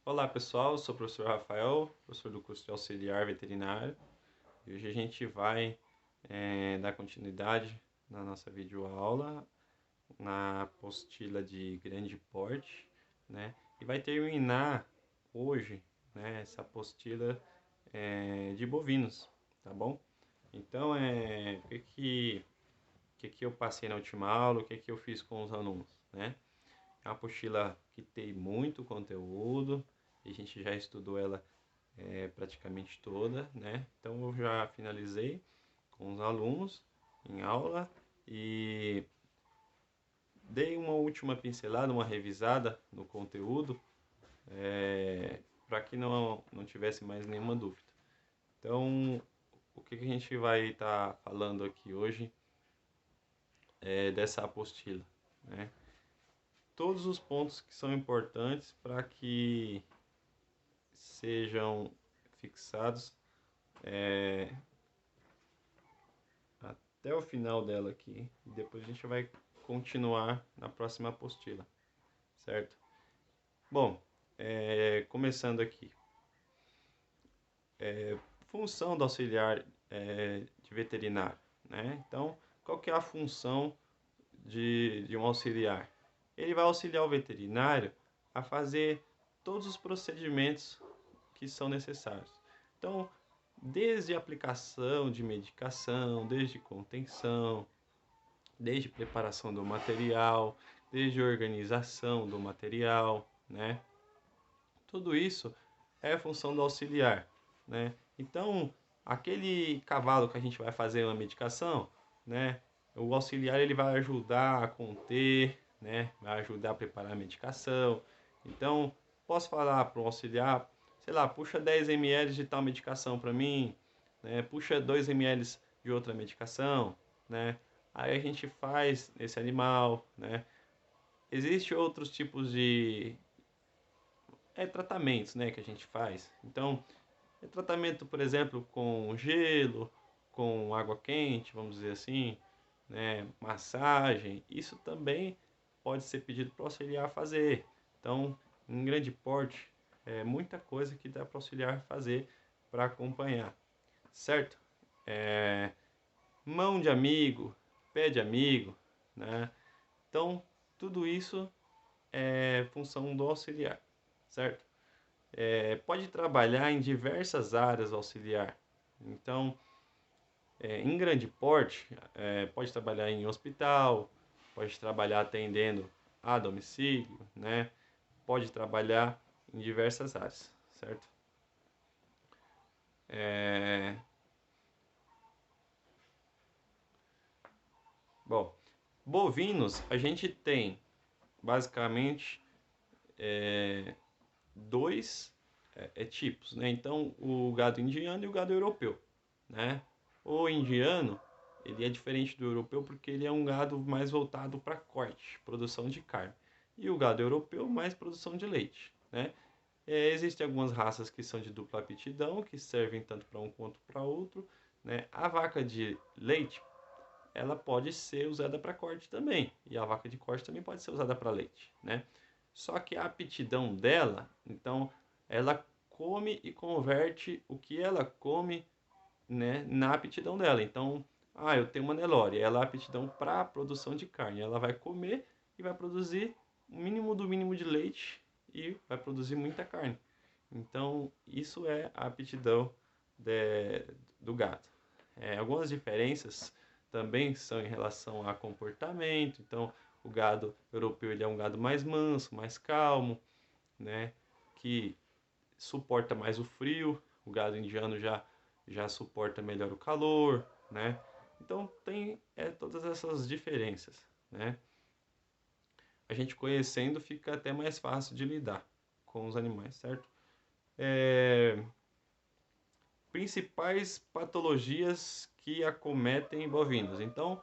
Olá pessoal, eu sou o professor Rafael, professor do curso de auxiliar veterinário. E hoje a gente vai dar continuidade na nossa videoaula, na apostila de grande porte, né? E vai terminar hoje, né, essa apostila de bovinos, tá bom? Então, o que eu passei na última aula, o que eu fiz com os alunos, né? É uma apostila que tem muito conteúdo, a gente já estudou ela praticamente toda, né? Então eu já finalizei com os alunos em aula e dei uma última pincelada, uma revisada no conteúdo, para que não tivesse mais nenhuma dúvida. Então, o que a gente vai estar falando aqui hoje é dessa apostila, né? Todos os pontos que são importantes para que sejam fixados até o final dela aqui. E depois a gente vai continuar na próxima apostila, certo? Bom, começando aqui. Função do auxiliar de veterinário, né? Então, qual que é a função de um auxiliar? Ele vai auxiliar o veterinário a fazer todos os procedimentos que são necessários. Então, desde aplicação de medicação, desde contenção, desde preparação do material, desde organização do material, né? Tudo isso é função do auxiliar, né? Então, aquele cavalo que a gente vai fazer uma medicação, né? O auxiliar ele vai ajudar a conter, né? Vai ajudar a preparar a medicação. Então, posso falar para o auxiliar, sei lá, puxa 10 ml de tal medicação para mim, né? Puxa 2 ml de outra medicação, né? Aí a gente faz esse animal, né? Existem outros tipos de tratamentos, né, que a gente faz. Então, tratamento, por exemplo, com gelo, com água quente, vamos dizer assim, né, massagem, isso também pode ser pedido para o auxiliar fazer. Então, em grande porte, é muita coisa que dá para o auxiliar fazer para acompanhar, certo? É, mão de amigo, pé de amigo, né? Então, tudo isso é função do auxiliar, certo? Pode trabalhar em diversas áreas auxiliar. Então, em grande porte, pode trabalhar em hospital, pode trabalhar atendendo a domicílio, né? Pode trabalhar em diversas áreas, certo? É, Bom, bovinos a gente tem basicamente dois tipos, né? Então, o gado indiano e o gado europeu, né? O indiano, ele é diferente do europeu porque ele é um gado mais voltado para corte, produção de carne. E o gado europeu, mais produção de leite, né? Existem algumas raças que são de dupla aptidão, que servem tanto para um quanto para outro, né? A vaca de leite, ela pode ser usada para corte também, e a vaca de corte também pode ser usada para leite, né? Só que a aptidão dela, então, ela come e converte o que ela come, né, na aptidão dela. Então, eu tenho uma Nelore, ela é aptidão para a produção de carne. Ela vai comer e vai produzir o mínimo do mínimo de leite e vai produzir muita carne. Então, isso é a aptidão do gado. Algumas diferenças também são em relação a comportamento. Então, o gado europeu ele é um gado mais manso, mais calmo, né? Que suporta mais o frio. O gado indiano já suporta melhor o calor, né? Então, tem todas essas diferenças, né? A gente conhecendo fica até mais fácil de lidar com os animais, certo? É, Principais patologias que acometem bovinos. Então,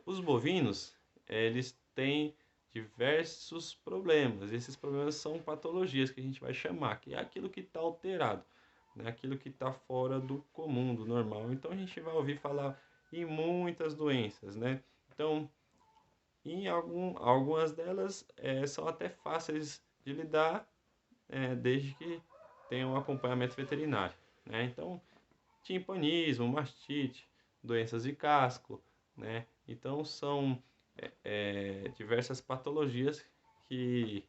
os bovinos, eles têm diversos problemas. Esses problemas são patologias que a gente vai chamar, que é aquilo que está alterado, né? Aquilo que está fora do comum, do normal. Então, a gente vai ouvir falar em muitas doenças, né? Então, algumas delas são até fáceis de lidar, desde que tenha um acompanhamento veterinário, né? Então, timpanismo, mastite, doenças de casco, né? Então, são diversas patologias que,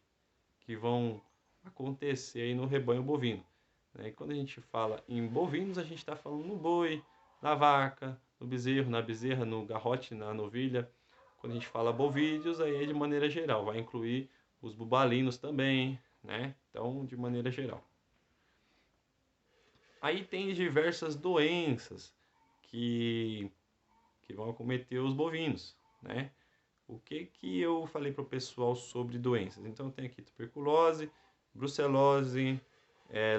que vão acontecer aí no rebanho bovino, né? E quando a gente fala em bovinos, a gente está falando no boi, na vaca, no bezerro, na bezerra, no garrote, na novilha. Quando a gente fala bovídeos, aí é de maneira geral, vai incluir os bubalinos também, né? Então, de maneira geral. Aí tem diversas doenças que, que vão acometer os bovinos, né? O que que eu falei para o pessoal sobre doenças? Então, tem aqui tuberculose, brucelose,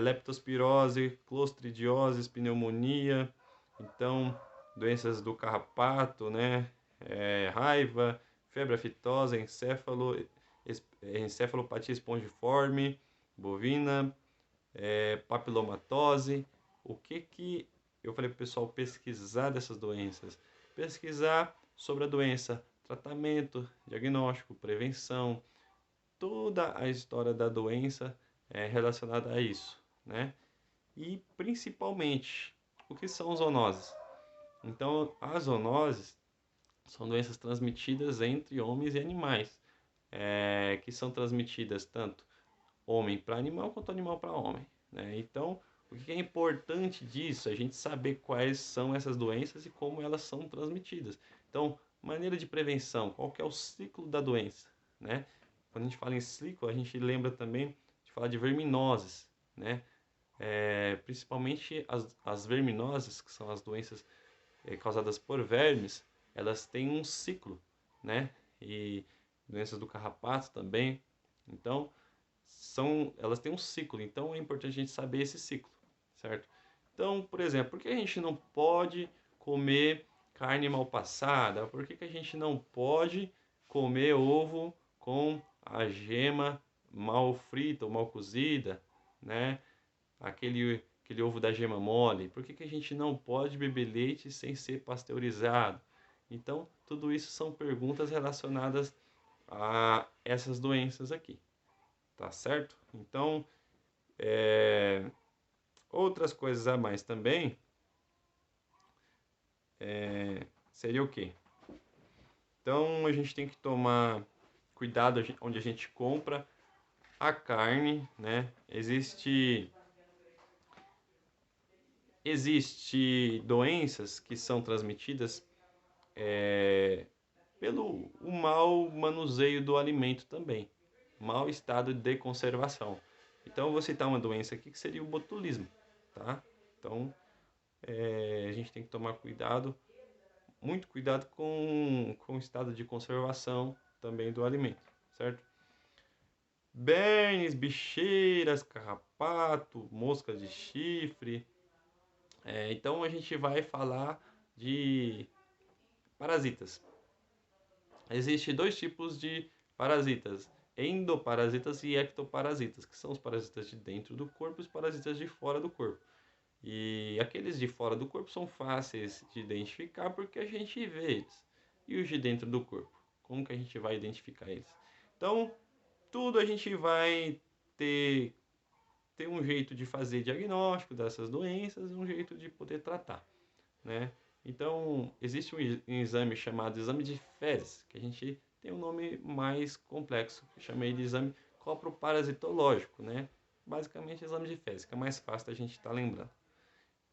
leptospirose, clostridiose, pneumonia. Então, doenças do carrapato, né? Raiva, febre aftosa, encefalopatia espongiforme, bovina, papilomatose. O que que eu falei para o pessoal pesquisar dessas doenças? Pesquisar sobre a doença, tratamento, diagnóstico, prevenção, toda a história da doença relacionada a isso, né? E principalmente, o que são zoonoses? Então, as zoonoses são doenças transmitidas entre homens e animais, que são transmitidas tanto homem para animal quanto animal para homem, né? Então, o que é importante disso é a gente saber quais são essas doenças e como elas são transmitidas. Então, maneira de prevenção, qual que é o ciclo da doença, né? Quando a gente fala em ciclo, a gente lembra também de falar de verminoses, né? Principalmente as verminoses, que são as doenças causadas por vermes, elas têm um ciclo, né? E doenças do carrapato também. Então, elas têm um ciclo, então é importante a gente saber esse ciclo, certo? Então, por exemplo, por que a gente não pode comer carne mal passada? Por que a gente não pode comer ovo com a gema mal frita ou mal cozida, né? Aquele ovo da gema mole. Por que a gente não pode beber leite sem ser pasteurizado? Então, tudo isso são perguntas relacionadas a essas doenças aqui. Tá certo? Então, outras coisas a mais também seria o quê? Então, a gente tem que tomar cuidado onde a gente compra a carne, né? Existe doenças que são transmitidas pelo o mau manuseio do alimento também, mau estado de conservação. Então, eu vou citar uma doença aqui que seria o botulismo, tá? Então, a gente tem que tomar cuidado, muito cuidado com o estado de conservação também do alimento, certo? Bernes, bicheiras, carrapato, moscas de chifre. Então a gente vai falar de parasitas. Existem dois tipos de parasitas: endoparasitas e ectoparasitas, que são os parasitas de dentro do corpo e os parasitas de fora do corpo. E aqueles de fora do corpo são fáceis de identificar porque a gente vê eles. E os de dentro do corpo? Como que a gente vai identificar eles? Então, tudo a gente vai ter, ter um jeito de fazer diagnóstico dessas doenças, um jeito de poder tratar, né? Então, existe um exame chamado exame de fezes, que a gente tem um nome mais complexo, que chamei de exame coproparasitológico, né? Basicamente, exame de fezes, que é mais fácil da gente estar lembrando,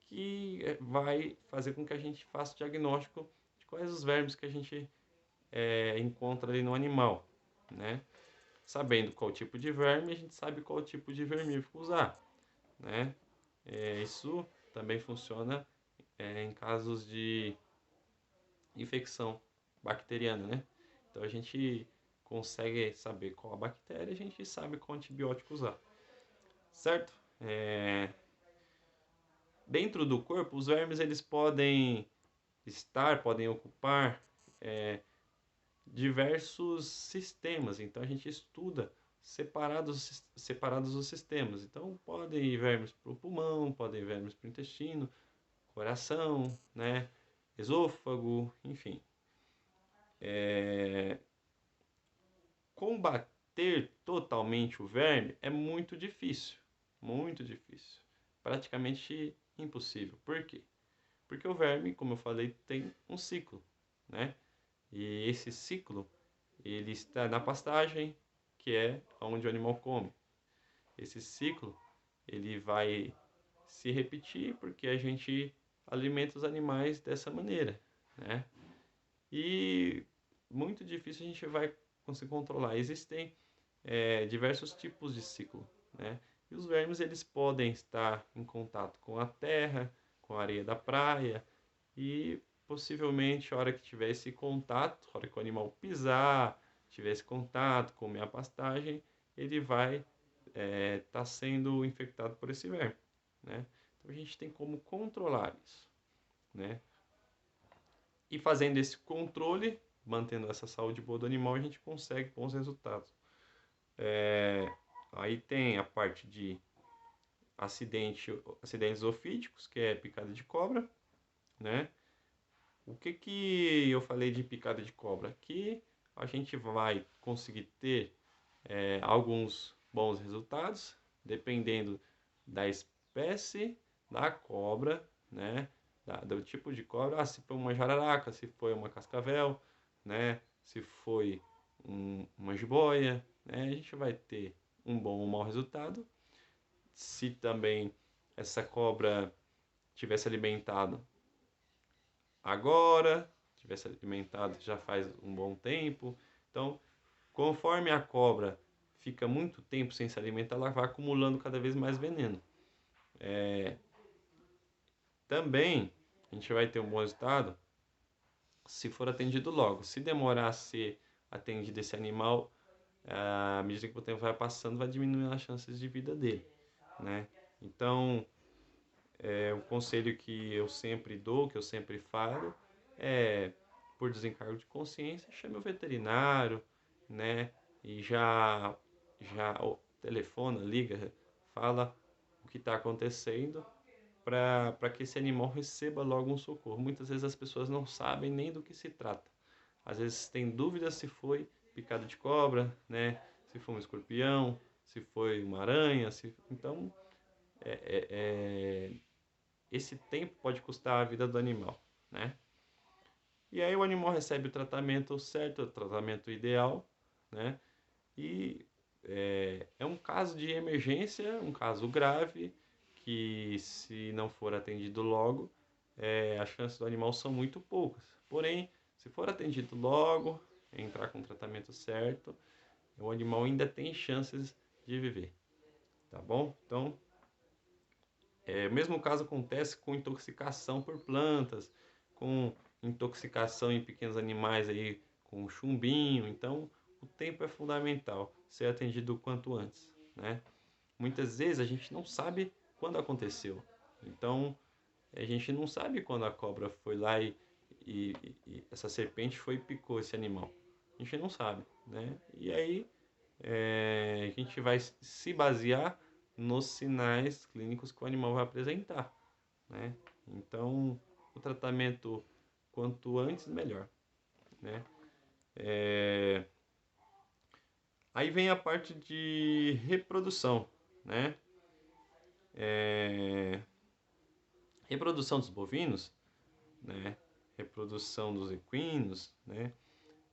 que vai fazer com que a gente faça o diagnóstico de quais os vermes que a gente encontra ali no animal, né? Sabendo qual tipo de verme, a gente sabe qual tipo de vermífugo usar, né? Isso também funciona em casos de infecção bacteriana, né? Então a gente consegue saber qual a bactéria, a gente sabe qual antibiótico usar, certo? Dentro do corpo, os vermes eles podem ocupar diversos sistemas. Então a gente estuda separados os sistemas. Então podem ir vermes para o pulmão, podem ir vermes para o intestino, coração, né? Esôfago, enfim. ter totalmente o verme é muito difícil, praticamente impossível. Por quê? Porque o verme, como eu falei, tem um ciclo, né? E esse ciclo, ele está na pastagem, que é onde o animal come. Esse ciclo, ele vai se repetir porque a gente alimenta os animais dessa maneira, né? E muito difícil a gente vai conseguir controlar. Existem diversos tipos de ciclo, né? E os vermes eles podem estar em contato com a terra, com a areia da praia e possivelmente a hora que tiver esse contato, a hora que o animal pisar, tiver esse contato, comer a pastagem, ele vai estar sendo infectado por esse verme, né? Então a gente tem como controlar isso, né? E fazendo esse controle, mantendo essa saúde boa do animal, a gente consegue bons resultados. Aí tem a parte de acidentes ofídicos, que é picada de cobra, né? O que que eu falei de picada de cobra? Que a gente vai conseguir ter alguns bons resultados, dependendo da espécie da cobra, né? Do tipo de cobra, se foi uma jararaca, se foi uma cascavel, né? Se foi uma jiboia, né? A gente vai ter um bom ou mau resultado. Se também essa cobra tivesse alimentado agora, tivesse alimentado já faz um bom tempo, então conforme a cobra fica muito tempo sem se alimentar, ela vai acumulando cada vez mais veneno. Também a gente vai ter um bom resultado se for atendido logo. Se demorar a ser atendido esse animal, à medida que o tempo vai passando, vai diminuindo as chances de vida dele, né? Então, o conselho que eu sempre dou, que eu sempre falo, é, por desencargo de consciência, chame o veterinário, né? E já telefona, liga, fala o que está acontecendo para que esse animal receba logo um socorro. Muitas vezes as pessoas não sabem nem do que se trata. Às vezes tem dúvidas se foi picada de cobra, né? Se foi um escorpião, se foi uma aranha, então esse tempo pode custar a vida do animal, né? E aí o animal recebe o tratamento certo, o tratamento ideal, né? E é um caso de emergência, um caso grave, que se não for atendido logo, as chances do animal são muito poucas. Porém, se for atendido logo, entrar com o tratamento certo, o animal ainda tem chances de viver, tá bom? Então, o mesmo caso acontece com intoxicação por plantas, com intoxicação em pequenos animais aí, com chumbinho. Então, o tempo é fundamental, ser atendido o quanto antes, né? Muitas vezes a gente não sabe quando aconteceu. Então, a gente não sabe quando a cobra foi lá e essa serpente foi e picou esse animal. A gente não sabe, né? E aí a gente vai se basear nos sinais clínicos que o animal vai apresentar, né? Então, o tratamento quanto antes, melhor, né? Aí vem a parte de reprodução, né? Reprodução dos bovinos, né? Reprodução dos equinos, né?